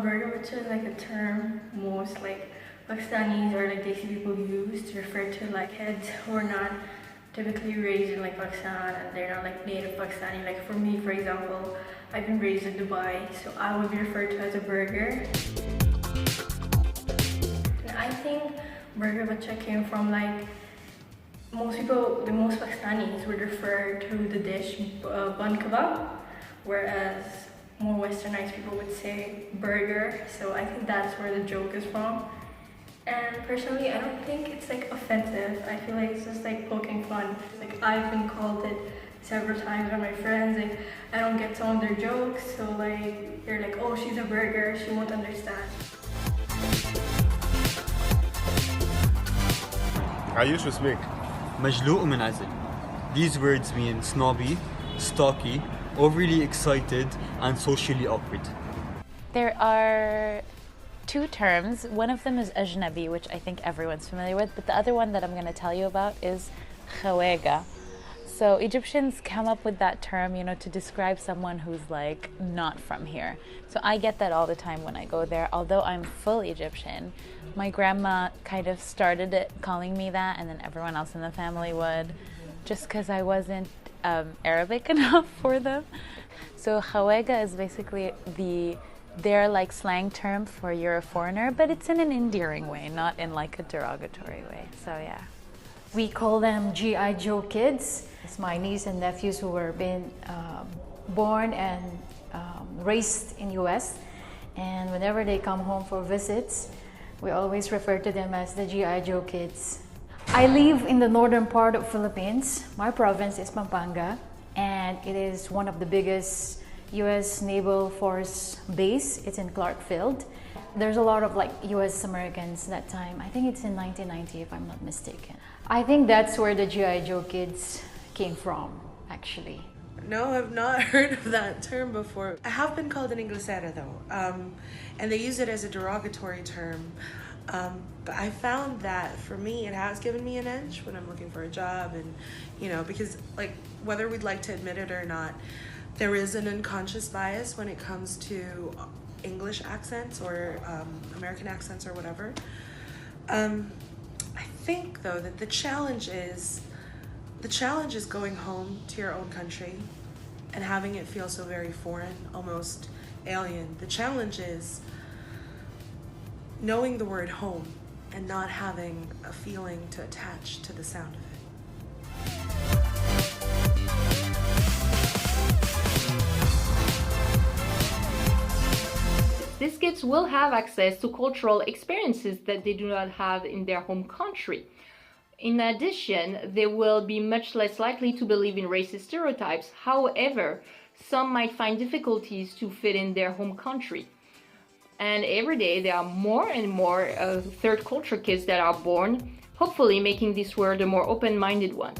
Burger which is like a term most like Pakistanis or like Desi people use to refer to like kids who are not typically raised in like Pakistan and they're not like native Pakistani. Like for me, for example, I've been raised in Dubai, so I would be referred to as a burger. And I think burger bacha came from like most people, the most Pakistanis would refer to the dish bun kebab, whereas more westernized people would say burger. So I think that's where the joke is from. And personally, I don't think it's like offensive. I feel like it's just like poking fun. Like I've been called it several times by my friends. Like I don't get some of their jokes, so like they're like, oh, she's a burger, she won't understand. عايش واسمك مجلوء ومنعزل. These words mean snobby, stocky, overly excited, and socially awkward. There are two terms. One of them is ajnabi, which I think everyone's familiar with, but the other one that I'm going to tell you about is khawega. So Egyptians come up with that term, you know, to describe someone who's like not from here. So I get that all the time when I go there. Although I'm full Egyptian, my grandma kind of started it calling me that, and then everyone else in the family would, just because I wasn't Arabic enough for them. So khawega is basically their like slang term for you're a foreigner, but it's in an endearing way, not in like a derogatory way. So yeah. We call them G.I. Joe kids. It's my niece and nephews who were born and raised in US, and whenever they come home for visits, we always refer to them as the G.I. Joe kids. I live in the northern part of Philippines. My province is Pampanga, and it is one of the biggest US Naval Force base. It's in Clark Field. There's a lot of like US Americans that time. I think it's in 1990 if I'm not mistaken. I think that's where the G.I. Joe kids came from, actually. No, I've not heard of that term before. I have been called an inglesera though, and they use it as a derogatory term. But I found that for me, it has given me an edge when I'm looking for a job, and you know, because like whether we'd like to admit it or not, there is an unconscious bias when it comes to English accents or American accents or whatever. I think though that the challenge is going home to your own country and having it feel so very foreign, almost alien. The challenge is knowing the word home and not having a feeling to attach to the sound of it. These kids will have access to cultural experiences that they do not have in their home country. In addition, they will be much less likely to believe in racist stereotypes. However, some might find difficulties to fit in their home country. And every day there are more and more third culture kids that are born, hopefully making this world a more open-minded one.